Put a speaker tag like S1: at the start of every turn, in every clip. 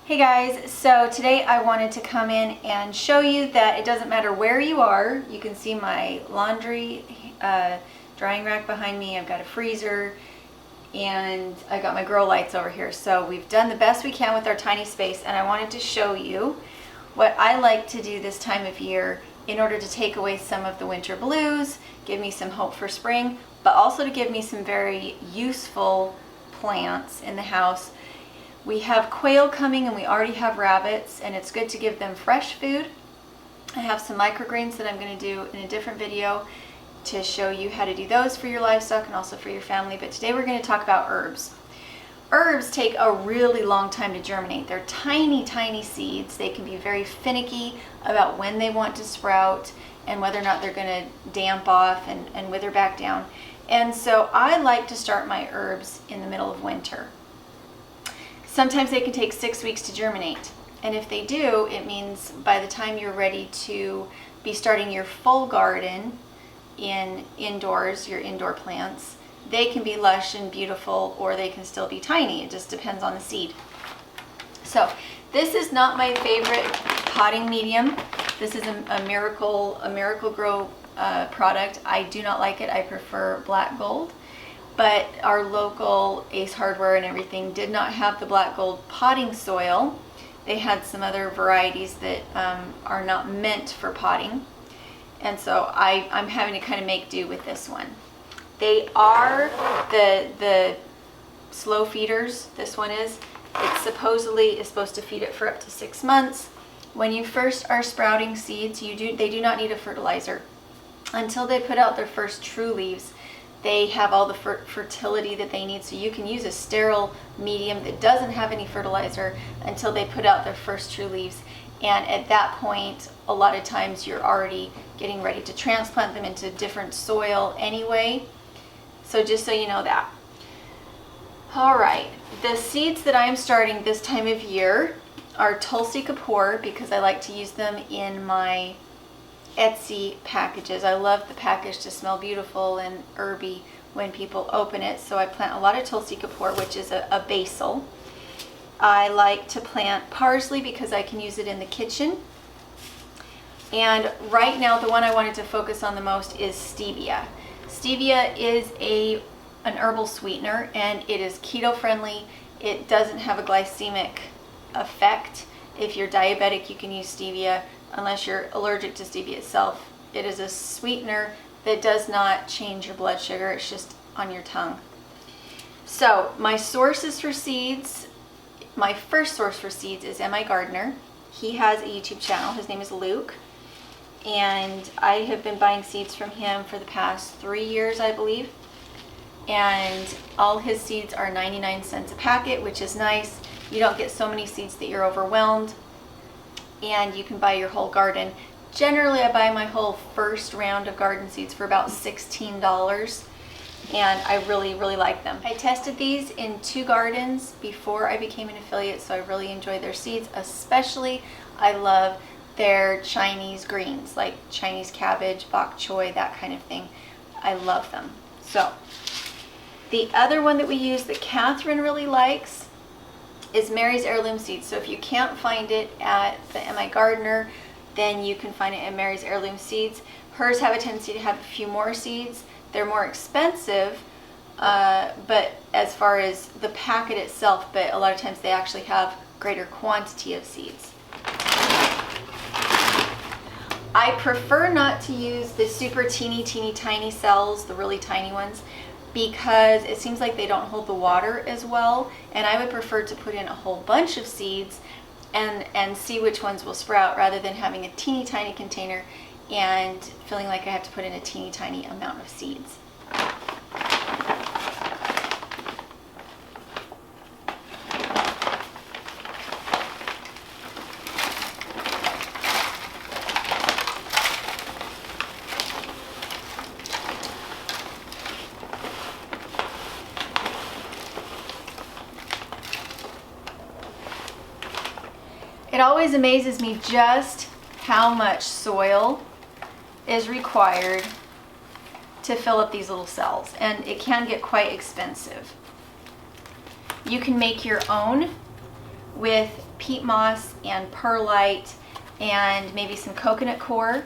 S1: Hey guys, so today I wanted to come in and show you that it doesn't matter where you are. You can see my laundry drying rack behind me. I've got a freezer and I got my grow lights over here. So we've done the best we can with our tiny space, and I wanted to show you what I like to do this time of year in order to take away some of the winter blues, give me some hope for spring, but also to give me some very useful plants in the house. We have quail coming and we already have rabbits, and it's good to give them fresh food. I have some microgreens that I'm going to do in a different video to show you how to do those for your livestock and also for your family. But today we're going to talk about herbs. Herbs take a really long time to germinate. They're tiny, tiny seeds. They can be very finicky about when they want to sprout and whether or not they're going to damp off and wither back down. And so I like to start my herbs in the middle of winter. Sometimes they can take 6 weeks to germinate. And if they do, it means by the time you're ready to be starting your full garden indoors, your indoor plants, they can be lush and beautiful, or they can still be tiny. It just depends on the seed. So this is not my favorite potting medium. This is a Miracle Grow product. I do not like it. I prefer black gold. But our local Ace Hardware and everything did not have the black gold potting soil. They had some other varieties that are not meant for potting. And so I'm having to kind of make do with this one. They are the slow feeders. This one is. It supposedly is supposed to feed it for up to 6 months. When you first are sprouting seeds, they do not need a fertilizer. Until they put out their first true leaves, they have all the fertility that they need. So you can use a sterile medium that doesn't have any fertilizer until they put out their first true leaves. And at that point, a lot of times you're already getting ready to transplant them into different soil anyway. So just so you know that. All right, the seeds that I'm starting this time of year are Tulsi Kapoor, because I like to use them in my Etsy packages. I love the package to smell beautiful and herby when people open it. So I plant a lot of Tulsi Kapoor, which is a basil. I like to plant parsley because I can use it in the kitchen. And right now the one I wanted to focus on the most is stevia. Stevia is an herbal sweetener, and it is keto friendly. It doesn't have a glycemic effect. If you're diabetic, you can use stevia. Unless you're allergic to stevia itself. It is a sweetener that does not change your blood sugar. It's just on your tongue. So my sources for seeds, my first source for seeds is M.I. Gardener. He has a YouTube channel. His name is Luke. And I have been buying seeds from him for the past 3 years, I believe. And all his seeds are 99 cents a packet, which is nice. You don't get so many seeds that you're overwhelmed. And you can buy your whole garden. Generally, I buy my whole first round of garden seeds for about $16, and I really, really like them. I tested these in 2 gardens before I became an affiliate, so I really enjoy their seeds. Especially, I love their Chinese greens, like Chinese cabbage, bok choy, that kind of thing. I love them. So, the other one that we use that Catherine really likes is Mary's Heirloom seeds. So if you can't find it at the M.I. Gardener, then you can find it at Mary's Heirloom seeds. Hers have a tendency to have a few more seeds. They're more expensive, but as far as the packet itself, but a lot of times they actually have greater quantity of seeds. I prefer not to use the super teeny tiny cells, the really tiny ones, because it seems like they don't hold the water as well, and I would prefer to put in a whole bunch of seeds and see which ones will sprout, rather than having a teeny tiny container and feeling like I have to put in a teeny tiny amount of seeds. It always amazes me just how much soil is required to fill up these little cells, and it can get quite expensive. You can make your own with peat moss and perlite and maybe some coconut coir.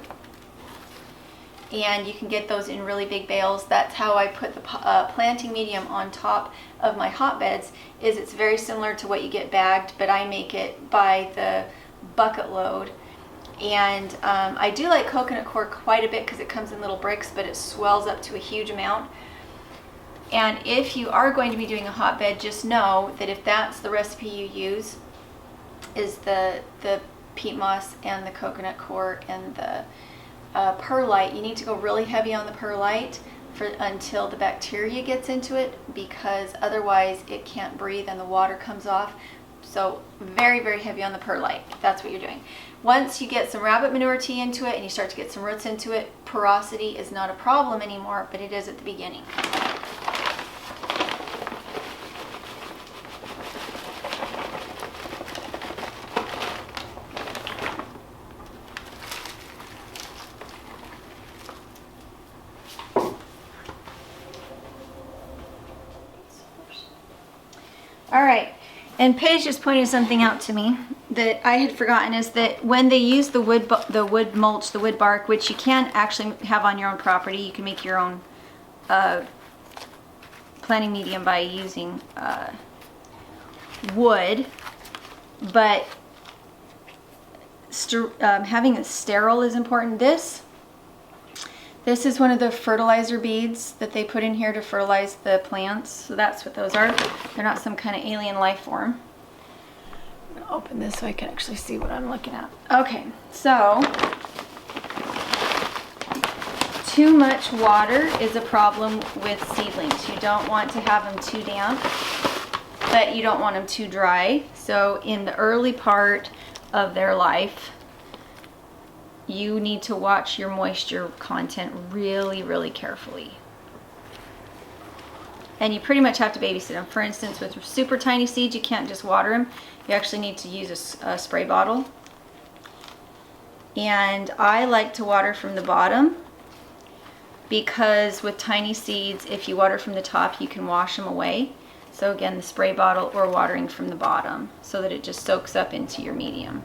S1: And you can get those in really big bales. That's how I put the planting medium on top of my hotbeds. It's very similar to what you get bagged, but I make it by the bucket load. And I do like coconut coir quite a bit because it comes in little bricks, but it swells up to a huge amount. And if you are going to be doing a hotbed, just know that if that's the recipe you use, is the peat moss and the coconut coir and the perlite, you need to go really heavy on the perlite until the bacteria gets into it, because otherwise it can't breathe and the water comes off. So very, very heavy on the perlite. That's what you're doing. Once you get some rabbit manure tea into it and you start to get some roots into it, porosity is not a problem anymore, but it is at the beginning. All right, and Paige just pointed something out to me that I had forgotten, is that when they use the wood mulch, the wood bark, which you can actually have on your own property, you can make your own planting medium by using wood, but having it sterile is important. This is one of the fertilizer beads that they put in here to fertilize the plants. So that's what those are. They're not some kind of alien life form. I'm going to open this so I can actually see what I'm looking at. Okay, so too much water is a problem with seedlings. You don't want to have them too damp, but you don't want them too dry. So in the early part of their life, you need to watch your moisture content really, really carefully. And you pretty much have to babysit them. For instance, with super tiny seeds, you can't just water them. You actually need to use a spray bottle. And I like to water from the bottom, because with tiny seeds, if you water from the top, you can wash them away. So again, the spray bottle or watering from the bottom so that it just soaks up into your medium.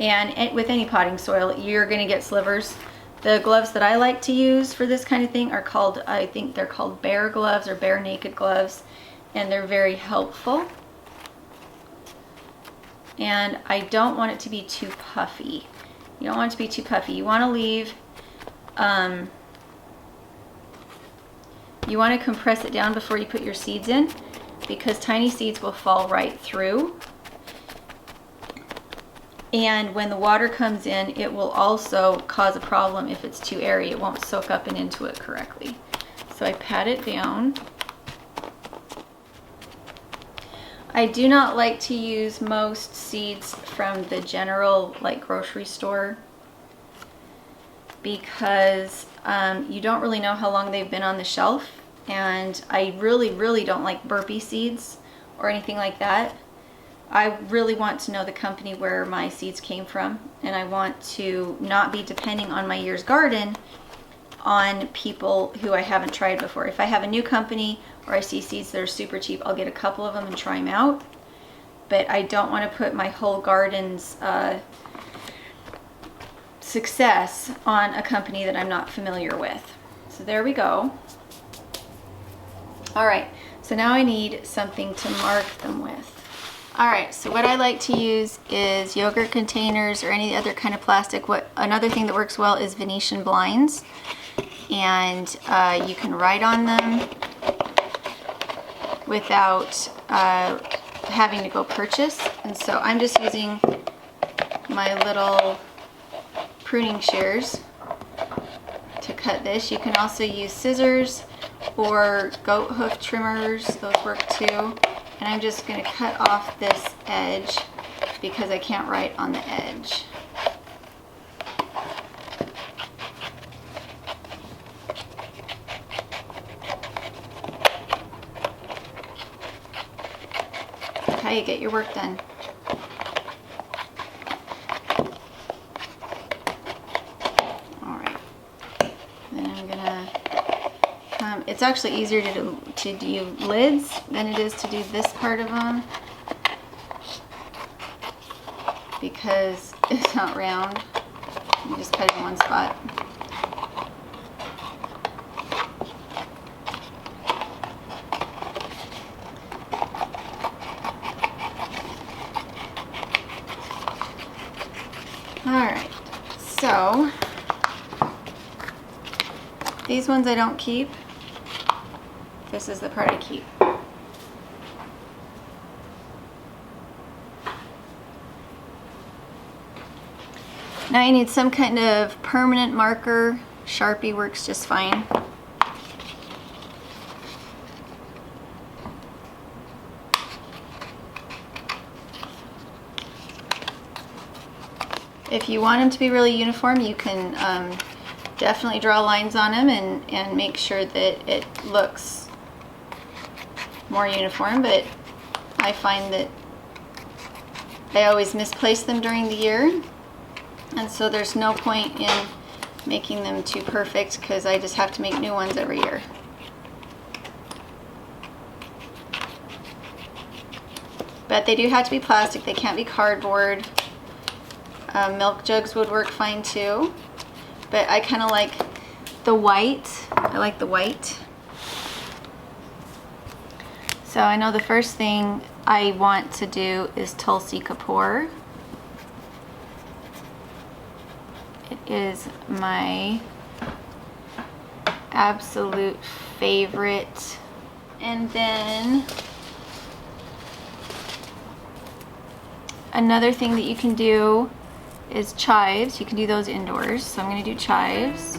S1: And with any potting soil, you're going to get slivers. The gloves that I like to use for this kind of thing are called, I think they're called bear gloves or bare naked gloves, and they're very helpful. And I don't want it to be too puffy. You don't want it to be too puffy. You want to leave, you want to compress it down before you put your seeds in, because tiny seeds will fall right through. And when the water comes in, it will also cause a problem if it's too airy. It won't soak up and into it correctly. So I pat it down. I do not like to use most seeds from the general, like, grocery store, because you don't really know how long they've been on the shelf. And I really, really don't like burpee seeds or anything like that. I really want to know the company where my seeds came from, and I want to not be depending on my year's garden on people who I haven't tried before. If I have a new company or I see seeds that are super cheap, I'll get a couple of them and try them out. But I don't want to put my whole garden's success on a company that I'm not familiar with. So there we go. All right, so now I need something to mark them with. All right, so what I like to use is yogurt containers or any other kind of plastic. Another thing that works well is Venetian blinds, and you can write on them without having to go purchase. And so I'm just using my little pruning shears to cut this. You can also use scissors or goat hoof trimmers, those work too. And I'm just going to cut off this edge because I can't write on the edge. That's how you get your work done. Alright. Then I'm going to it's actually easier to to do lids than it is to do this part of them, because it's not round. You just cut it in one spot. Alright, so these ones I don't keep. This is the part I keep. Now you need some kind of permanent marker. Sharpie works just fine. If you want them to be really uniform, you can definitely draw lines on them and make sure that it looks more uniform, but I find that I always misplace them during the year, and so there's no point in making them too perfect because I just have to make new ones every year. But they do have to be plastic, they can't be cardboard. Milk jugs would work fine too, but I kind of like the white. I like the white. So I know the first thing I want to do is Tulsi Kapoor. It is my absolute favorite. And then another thing that you can do is chives. You can do those indoors. So I'm going to do chives.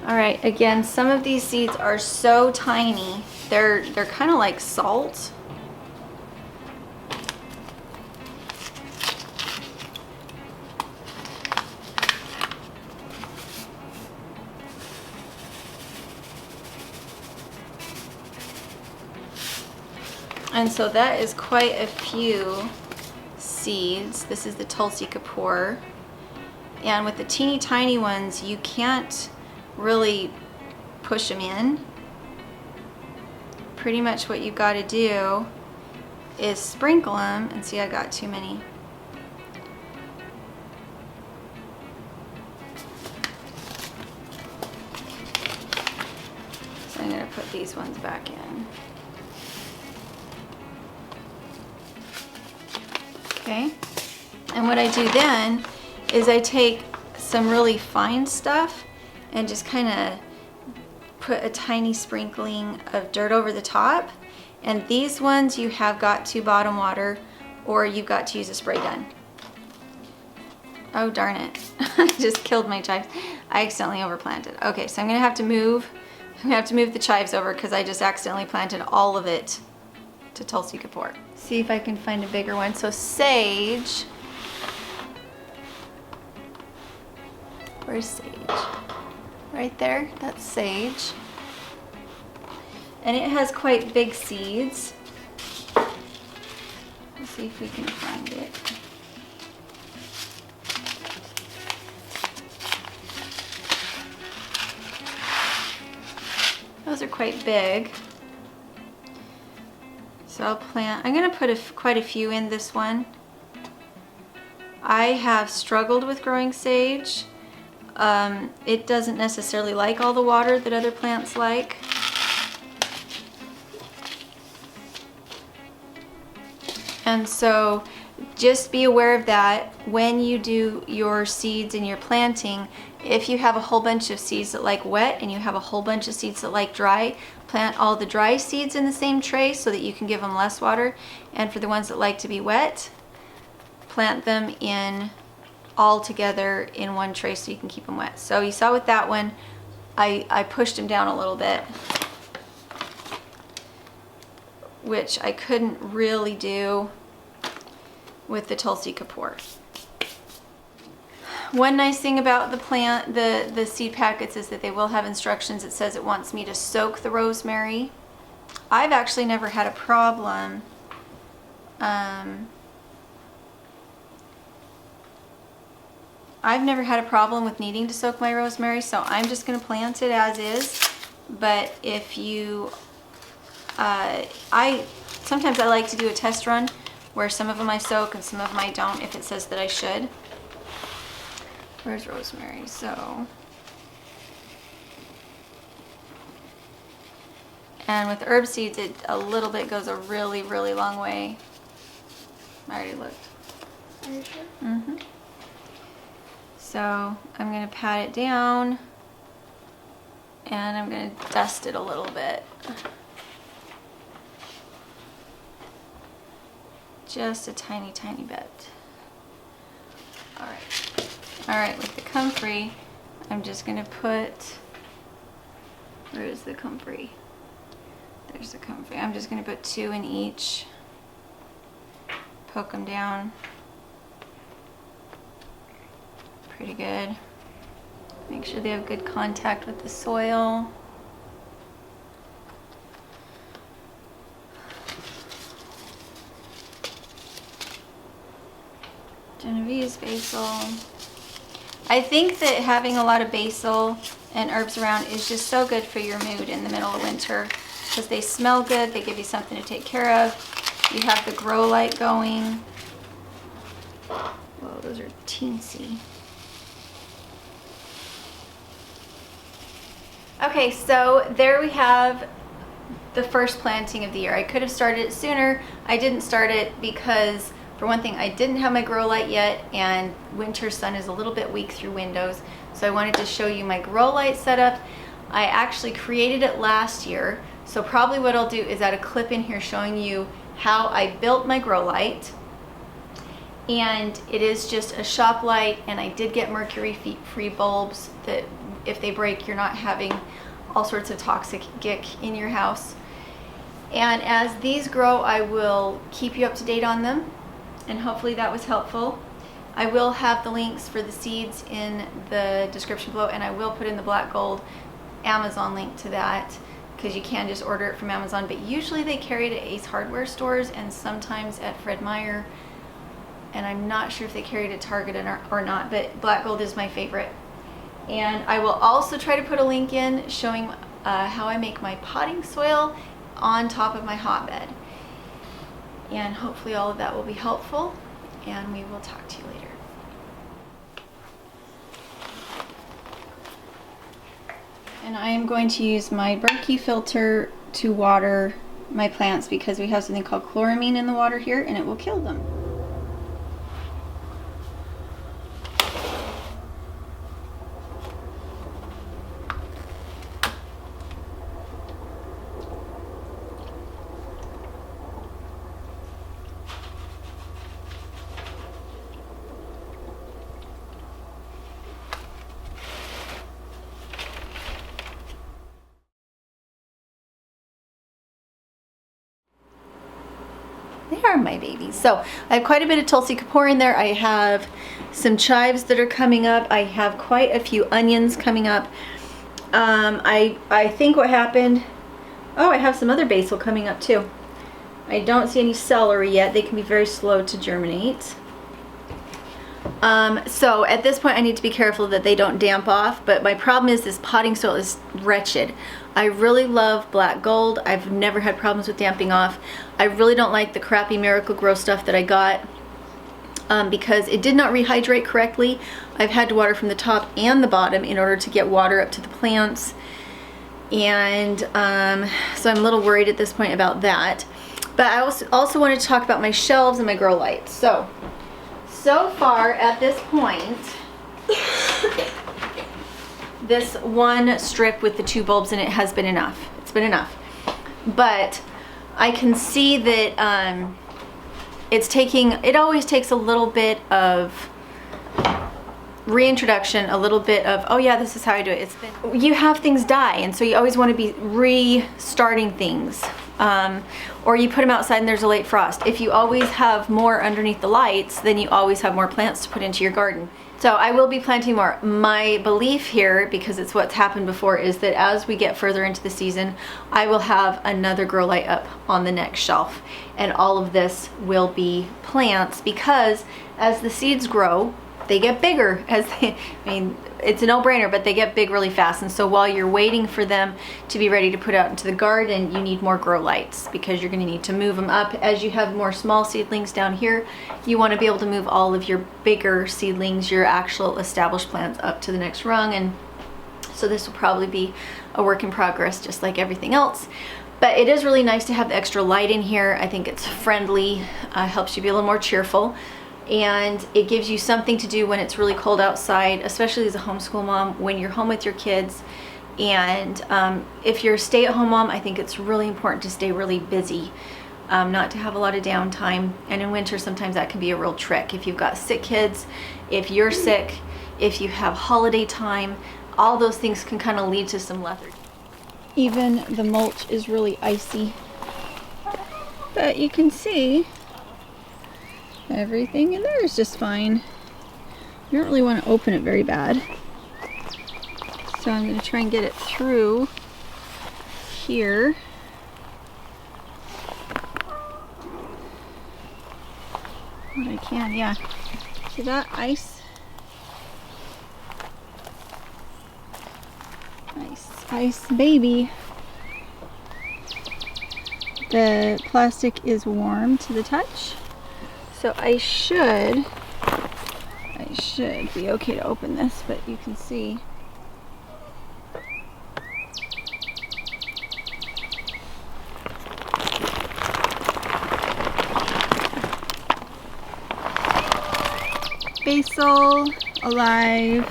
S1: All right, again, some of these seeds are so tiny. They're kind of like salt. And so that is quite a few seeds. This is the Tulsi Kapoor. And with the teeny tiny ones, you can't really push them in. Pretty much what you've got to do is sprinkle them, and see, I got too many. So I'm going to put these ones back in. Okay, and what I do then is I take some really fine stuff and just kind of put a tiny sprinkling of dirt over the top. And these ones you have got to bottom water, or you've got to use a spray gun. Oh darn it, I just killed my chives. I accidentally overplanted. Okay, so I'm gonna have to move the chives over because I just accidentally planted all of it to Tulsi Kapoor. See if I can find a bigger one. So sage, where's sage? Right there, that's sage. And it has quite big seeds. Let's see if we can find it. Those are quite big. So I'll plant, I'm gonna put quite a few in this one. I have struggled with growing sage. It doesn't necessarily like all the water that other plants like. And so just be aware of that when you do your seeds and your planting. If you have a whole bunch of seeds that like wet and you have a whole bunch of seeds that like dry, plant all the dry seeds in the same tray so that you can give them less water. And for the ones that like to be wet, plant them in all together in one tray so you can keep them wet. So you saw with that one, I pushed them down a little bit, which I couldn't really do with the Tulsi Kapoor. One nice thing about the seed packets is that they will have instructions. It says it wants me to soak the rosemary. I've actually never had a problem with needing to soak my rosemary, so I'm just going to plant it as is. But if you, sometimes I like to do a test run where some of them I soak and some of them I don't if it says that I should. Where's rosemary? So, and with herb seeds, a little bit goes a really, really long way. I already looked. Are you sure? Mm-hmm. So I'm going to pat it down and I'm going to dust it a little bit. Just a tiny, tiny bit. All right. All right, with the comfrey, I'm just going to put, where is the comfrey? There's the comfrey. I'm just going to put 2 in each. Poke them down. Pretty good. Make sure they have good contact with the soil. Genovese basil. I think that having a lot of basil and herbs around is just so good for your mood in the middle of winter because they smell good, they give you something to take care of. You have the grow light going. Whoa, those are teensy. Okay, so there we have the first planting of the year. I could have started it sooner. I didn't start it because, for one thing, I didn't have my grow light yet, and winter sun is a little bit weak through windows. So I wanted to show you my grow light setup. I actually created it last year. So probably what I'll do is add a clip in here showing you how I built my grow light. And it is just a shop light, and I did get mercury-free bulbs that if they break, you're not having all sorts of toxic gick in your house. And as these grow, I will keep you up to date on them. And hopefully that was helpful. I will have the links for the seeds in the description below, and I will put in the black gold Amazon link to that because you can just order it from Amazon, but usually they carry it at Ace Hardware stores and sometimes at Fred Meyer, and I'm not sure if they carry it at Target or not, but black gold is my favorite. And I will also try to put a link in showing how I make my potting soil on top of my hotbed. And hopefully all of that will be helpful, and we will talk to you later. And I am going to use my Berkey filter to water my plants because we have something called chloramine in the water here, and it will kill them. They are my babies. So I have quite a bit of Tulsi Kapoor in there. I have some chives that are coming up. I have quite a few onions coming up. I think what happened, oh, I have some other basil coming up too. I don't see any celery yet. They can be very slow to germinate. So at this point I need to be careful that they don't damp off, but my problem is this potting soil is wretched. I really love black gold. I've never had problems with damping off. I really don't like the crappy Miracle-Gro stuff that I got because it did not rehydrate correctly. I've had to water from the top and the bottom in order to get water up to the plants, and so I'm a little worried at this point about that. But I also wanted to talk about my shelves and my grow lights. So so far at this point, this one strip with the 2 bulbs in it has been enough. It's been enough. But I can see that it always takes a little bit of reintroduction, a little bit of, oh yeah, this is how I do it. You have things die, and so you always want to be restarting things. Or you put them outside and there's a late frost. If you always have more underneath the lights, then you always have more plants to put into your garden. So I will be planting more. My belief here, because it's what's happened before, is that as we get further into the season, I will have another grow light up on the next shelf. And all of this will be plants, because as the seeds grow, they get bigger. It's a no-brainer, but they get big really fast. And so while you're waiting for them to be ready to put out into the garden, you need more grow lights, because you're going to need to move them up. As you have more small seedlings down here, you want to be able to move all of your bigger seedlings, your actual established plants, up to the next rung. And so this will probably be a work in progress, just like everything else. But it is really nice to have the extra light in here. I think it's friendly, helps you be a little more cheerful. And it gives you something to do when it's really cold outside, especially as a homeschool mom, when you're home with your kids. And if you're a stay-at-home mom, I think it's really important to stay really busy, not to have a lot of downtime. And in winter, sometimes that can be a real trick. If you've got sick kids, if you're sick, if you have holiday time, all those things can kind of lead to some lethargy. Even the mulch is really icy. But you can see everything in there is just fine. You don't really want to open it very bad. So I'm going to try and get it through here. What I can, yeah. See that ice? Ice baby. The plastic is warm to the touch. So I should be okay to open this, but you can see basil alive,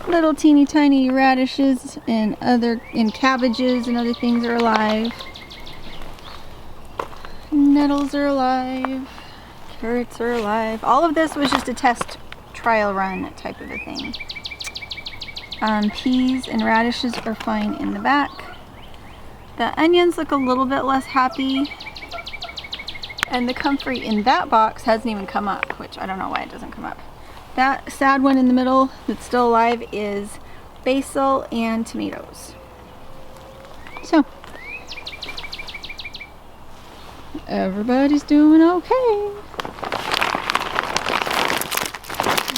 S1: little teeny tiny radishes and cabbages and other things are alive. Nettles are alive, carrots are alive. All of this was just a test trial run type of a thing. Peas and radishes are fine in the back. The onions look a little bit less happy. And the comfrey in that box hasn't even come up, which I don't know why it doesn't come up. That sad one in the middle that's still alive is basil and tomatoes. So everybody's doing okay.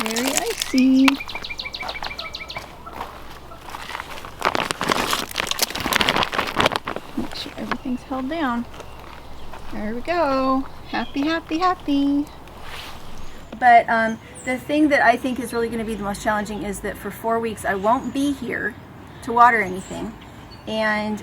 S1: Very icy. Make sure everything's held down. There we go. Happy, happy, happy. But the thing that I think is really going to be the most challenging is that for 4 weeks I won't be here to water anything. And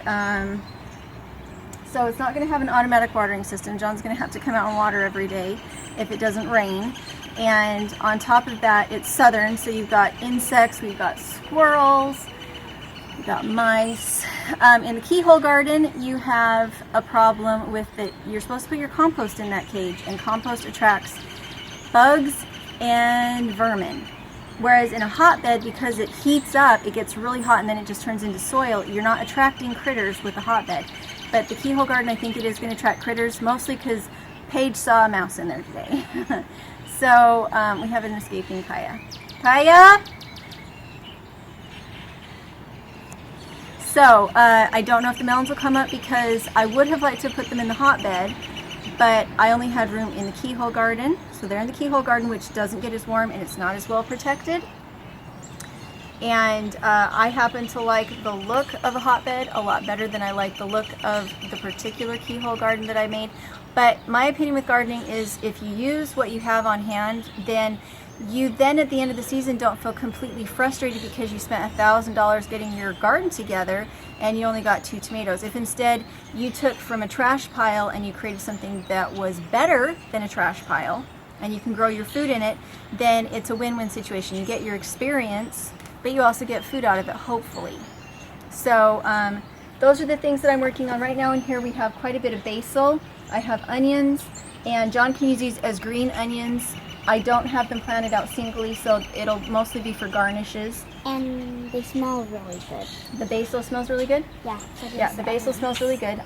S1: so it's not going to have an automatic watering system. John's going to have to come out and water every day if it doesn't rain. And on top of that, it's southern, so you've got insects, we've got squirrels, we've got mice. In the keyhole garden, you have a problem with that. You're supposed to put your compost in that cage, and compost attracts bugs and vermin. Whereas in a hotbed, because it heats up, it gets really hot and then it just turns into soil, you're not attracting critters with a hotbed. But the keyhole garden, I think it is going to attract critters, mostly because Paige saw a mouse in there today. So we have an escaping Kaya. Kaya? So I don't know if the melons will come up, because I would have liked to put them in the hotbed, but I only had room in the keyhole garden. So they're in the keyhole garden, which doesn't get as warm and it's not as well protected. And I happen to like the look of a hotbed a lot better than I like the look of the particular keyhole garden that I made. But my opinion with gardening is if you use what you have on hand, then you then at the end of the season don't feel completely frustrated because you spent $1,000 getting your garden together and you only got 2 tomatoes. If instead you took from a trash pile and you created something that was better than a trash pile and you can grow your food in it, then it's a win-win situation. You get your experience, but you also get food out of it, hopefully. So those are the things that I'm working on right now. In here we have quite a bit of basil. I have onions, and John can use these as green onions. I don't have them planted out singly, so it'll mostly be for garnishes.
S2: And they smell really good.
S1: The basil smells really good?
S2: Yeah. So
S1: Yeah, the basil smells really good.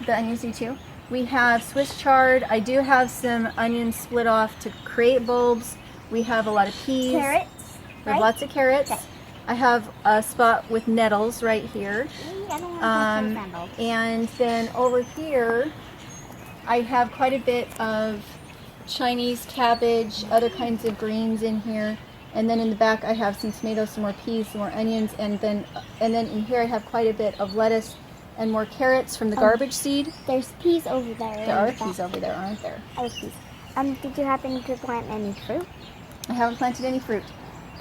S1: The onions do too. We have Swiss chard. I do have some onions split off to create bulbs. We have a lot of peas.
S2: Carrots.
S1: We have lots of carrots.
S2: Okay.
S1: I have a spot with nettles right here.
S2: I don't want to nettles.
S1: And then over here, I have quite a bit of Chinese cabbage, other kinds of greens in here. And then in the back I have some tomatoes, some more peas, some more onions, and then in here I have quite a bit of lettuce and more carrots from the garbage seed.
S2: There's peas over there.
S1: There are peas over there, aren't there?
S2: Oh, peas. Did you happen to plant any fruit?
S1: I haven't planted any fruit.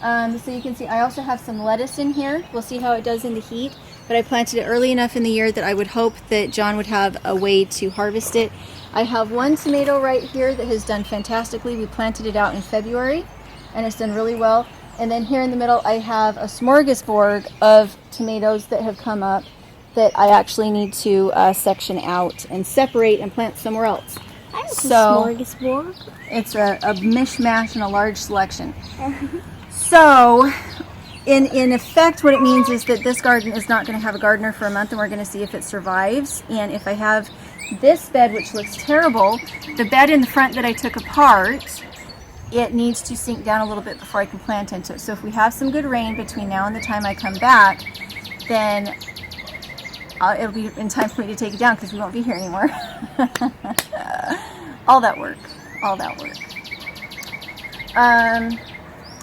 S1: So you can see I also have some lettuce in here. We'll see how it does in the heat. But I planted it early enough in the year that I would hope that John would have a way to harvest it. I have one tomato right here that has done fantastically. We planted it out in February and it's done really well. And then here in the middle I have a smorgasbord of tomatoes that have come up that I actually need to section out and separate and plant somewhere else.
S2: So, smorgasbord?
S1: It's a mishmash and a large selection. So, in effect, what it means is that this garden is not going to have a gardener for a month, and we're going to see if it survives. And if I have this bed, which looks terrible, the bed in the front that I took apart, it needs to sink down a little bit before I can plant into it. So if we have some good rain between now and the time I come back, then it'll be in time for me to take it down because we won't be here anymore. All that work.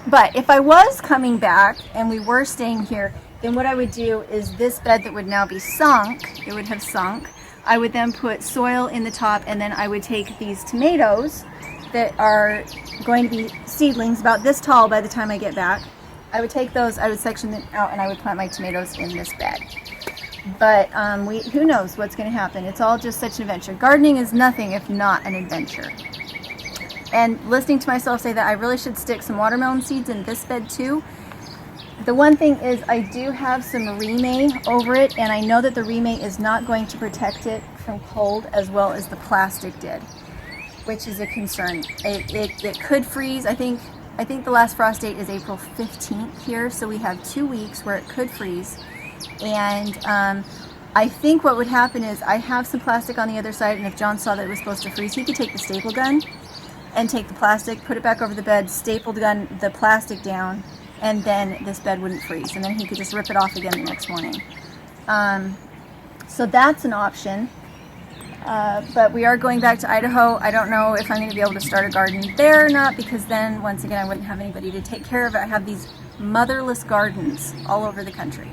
S1: But if I was coming back and we were staying here, then what I would do is this bed that would now be sunk, it would have sunk. I would then put soil in the top, and then I would take these tomatoes that are going to be seedlings about this tall by the time I get back. I would take those, I would section them out, and I would plant my tomatoes in this bed. But who knows what's going to happen. It's all just such an adventure. Gardening is nothing if not an adventure. And listening to myself say that I really should stick some watermelon seeds in this bed too. The one thing is I do have some remay over it, and I know that the remay is not going to protect it from cold as well as the plastic did, which is a concern. It could freeze. I think the last frost date is April 15th here, so we have 2 weeks where it could freeze. And I think what would happen is I have some plastic on the other side, and if John saw that it was supposed to freeze, he could take the staple gun and take the plastic, put it back over the bed, staple gun the plastic down, and then this bed wouldn't freeze, and then he could just rip it off again the next morning. So that's an option. But we are going back to Idaho. I don't know if I'm going to be able to start a garden there or not, because then once again I wouldn't have anybody to take care of it. I have these motherless gardens all over the country.